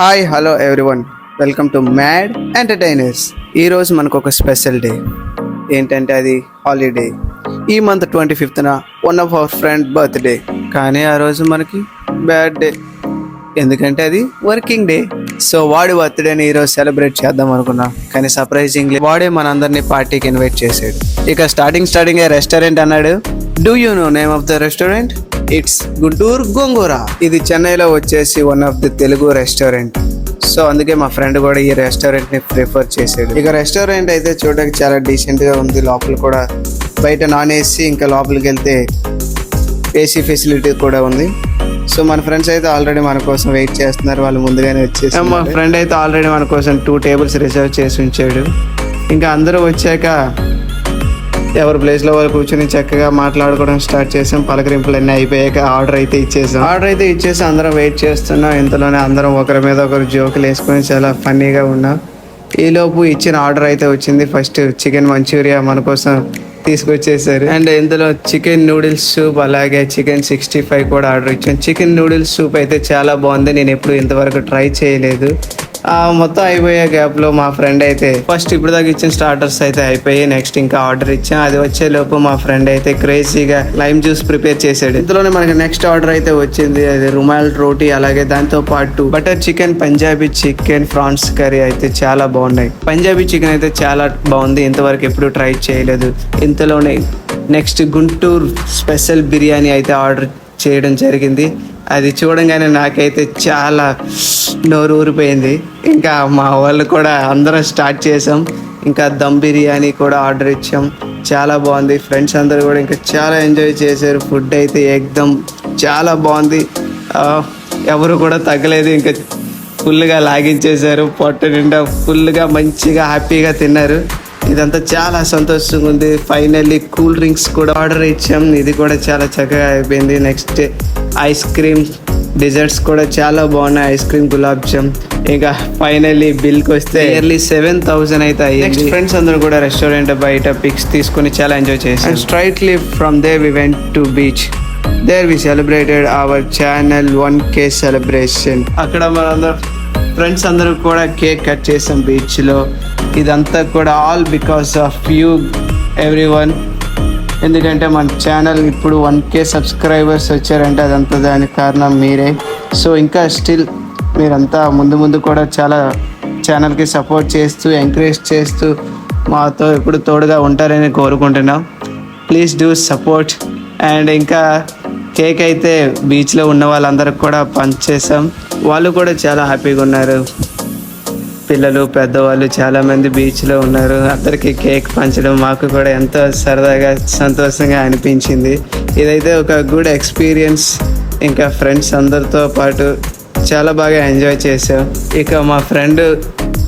Hi hello everyone, welcome to mad entertainers. ఈరోజు మనకు ఒక స్పెషల్ డే. ఏంటంటే అది హాలిడే. ఈ month 25th one of our friend birthday. కానీ ఆ రోజు మనకి బ్యాడ్ డే, ఎందుకంటే అది వర్కింగ్ డే. సో వాడి బర్త్డేని ఈరోజు సెలబ్రేట్ చేద్దాం అనుకున్నా, కానీ సర్ప్రైజింగ్లీ వాడే మనందరినీ పార్టీకి ఇన్వైట్ చేసాడు. ఇక స్టార్టింగ్ రెస్టారెంట్ అన్నాడు. Do you know name of the restaurant? It's Guntur Gongura. ఇది చెన్నైలో వచ్చేసి one of the Telugu restaurant. So అందుకే మా ఫ్రెండ్ కూడా ఈ రెస్టారెంట్ ని ప్రిఫర్ చేసాడు. ఇక రెస్టారెంట్ అయితే చూడడానికి చాలా డీసెంట్ గా ఉంది. లోపల కూడా బయట నాన్ ఏసీ, ఇంకా లోపలికి వెళ్తే ఏసీ ఫెసిలిటీ కూడా ఉంది. సో మన ఫ్రెండ్స్ అయితే ఆల్రెడీ మన కోసం వెయిట్ చేస్తున్నారు. వాళ్ళు ముందుగానే వచ్చేసి మా ఫ్రెండ్ అయితే ఆల్రెడీ మన కోసం 2 tables రిజర్వ్ చేసి ఉంచాడు. ఇంకా అందరూ వచ్చాక ఎవరి ప్లేస్లో వాళ్ళు కూర్చొని చక్కగా మాట్లాడుకోవడం స్టార్ట్ చేసాం. పలకరింపులు అన్నీ అయిపోయాక ఆర్డర్ అయితే ఇచ్చేసి అందరం వెయిట్ చేస్తున్నాం. ఇంతలోనే అందరం ఒకరి మీద ఒకరు జోకులు వేసుకొని చాలా ఫన్నీగా ఉన్నాం. ఈలోపు ఇచ్చిన ఆర్డర్ అయితే వచ్చింది. ఫస్ట్ చికెన్ మంచూరియా మన కోసం తీసుకొచ్చేసారు. అండ్ ఇందులో చికెన్ నూడిల్స్ సూప్, అలాగే చికెన్ 65 కూడా ఆర్డర్ ఇచ్చాను. చికెన్ నూడిల్స్ సూప్ అయితే చాలా బాగుంది. నేను ఎప్పుడు ఇంతవరకు ట్రై చేయలేదు. మొత్తం అయిపోయే గ్యాప్లో మా ఫ్రెండ్ అయితే ఫస్ట్ ఇప్పుడు దాకా ఇచ్చిన స్టార్టర్స్ అయితే అయిపోయి నెక్స్ట్ ఇంకా ఆర్డర్ ఇచ్చాం. అది వచ్చే లోపు మా ఫ్రెండ్ అయితే క్రేజీగా లైమ్ జ్యూస్ ప్రిపేర్ చేశాడు. ఇందులోనే మనకి నెక్స్ట్ ఆర్డర్ అయితే వచ్చింది. అది రుమాల్ రోటీ, అలాగే దాంతో పాటు butter chicken, Punjabi chicken, prawns curry అయితే చాలా బాగున్నాయి. పంజాబీ చికెన్ అయితే చాలా బాగుంది, ఇంతవరకు ఎప్పుడు ట్రై చేయలేదు. ఇంతలోనే నెక్స్ట్ గుంటూరు స్పెషల్ బిర్యానీ అయితే ఆర్డర్ చేయడం జరిగింది. అది చూడంగానే నాకైతే చాలా నోరు ఊరిపోయింది. ఇంకా మా వాళ్ళు కూడా అందరం స్టార్ట్ చేసాం. ఇంకా దమ్ బిర్యానీ కూడా ఆర్డర్ ఇచ్చాం. చాలా బాగుంది. ఫ్రెండ్స్ అందరూ కూడా ఇంకా చాలా ఎంజాయ్ చేశారు. ఫుడ్ అయితే ఎక్దమ్ చాలా బాగుంది. ఎవరు కూడా తగ్గలేదు. ఇంకా ఫుల్గా లాగించేశారు. పొట్ట నిండా ఫుల్గా మంచిగా హ్యాపీగా తిన్నారు. ఇదంతా చాలా సంతోషంగా ఉంది. ఫైనల్లీ కూల్ డ్రింక్స్ కూడా ఆర్డర్ ఇచ్చాం. ఇది కూడా చాలా చక్కగా అయిపోయింది. నెక్స్ట్ ఐస్ క్రీమ్, డిజర్ట్స్ కూడా చాలా బాగున్నాయి. Ice cream, gulab jam. ఇంకా ఫైనల్లీ బిల్కి వస్తే నియర్లీ 7,000 అయితే అయ్యింది. నెక్స్ట్ ఫ్రెండ్స్ అందరూ కూడా రెస్టారెంట్ బయట పిక్స్ తీసుకుని చాలా ఎంజాయ్ చేశారు. And straightly from there we went to beach. There we celebrated our channel 1K celebration. అక్కడ మనందరం ఫ్రెండ్స్ అందరూ కూడా కేక్ కట్ చేసాం బీచ్లో. ఇదంతా కూడా all because of you everyone. ఎందుకంటే మన ఛానల్ ఇప్పుడు 1K సబ్స్క్రైబర్స్ వచ్చారంటే అదంతా దానికి కారణం మీరే. సో ఇంకా స్టిల్ మీరంతా ముందు కూడా చాలా ఛానల్కి సపోర్ట్ చేస్తూ, ఎంకరేజ్ చేస్తూ మాతో ఇప్పుడు తోడుగా ఉంటారని కోరుకుంటున్నాం. Please do support. అండ్ ఇంకా కేక్ అయితే బీచ్లో ఉన్న వాళ్ళందరికి కూడా పంచేసాం. వాళ్ళు కూడా చాలా హ్యాపీగా ఉన్నారు. పిల్లలు, పెద్దవాళ్ళు చాలామంది బీచ్లో ఉన్నారు. అందరికీ కేక్ పంచడం మాకు కూడా ఎంతో సరదాగా, సంతోషంగా అనిపించింది. ఇదైతే ఒక గుడ్ ఎక్స్పీరియన్స్. ఇంకా ఫ్రెండ్స్ అందరితో పాటు చాలా బాగా ఎంజాయ్ చేసాం. ఇక మా ఫ్రెండ్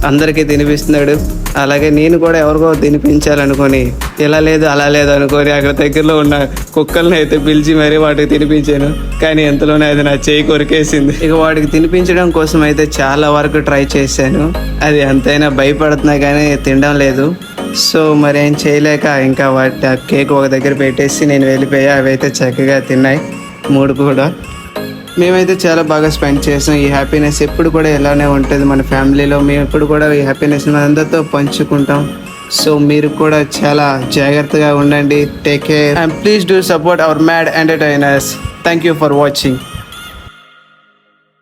అందరికీ తినిపిస్తున్నాడు. అలాగే నేను కూడా ఎవరికో తినిపించాలనుకొని ఇలా లేదు అలా లేదు అనుకొని అక్కడ దగ్గరలో ఉన్న కుక్కల్ని అయితే పిలిచి మరీ వాటికి తినిపించాను. కానీ ఎంతలోనే అది నా చేయి కొరికేసింది. ఇక వాటికి తినిపించడం కోసం అయితే చాలా వరకు ట్రై చేశాను. అది ఎంతైనా భయపడుతున్నా కానీ తినడం లేదు. సో మరి ఏం చేయలేక ఇంకా వాటి కేక్ ఒక దగ్గర పెట్టేసి నేను వెళ్ళిపోయా. అవి అయితే చక్కగా తిన్నాయి 3 కూడా. మేమైతే చాలా బాగా స్పెండ్ చేసాం. ఈ హ్యాపీనెస్ ఎప్పుడు కూడా ఇలానే ఉంటుంది మన ఫ్యామిలీలో. మేము ఎప్పుడు కూడా ఈ హ్యాపీనెస్ అందరితో పంచుకుంటాం. సో మీరు కూడా చాలా జాగ్రత్తగా ఉండండి. Take care and please do support our mad entertainers. Thank you for watching.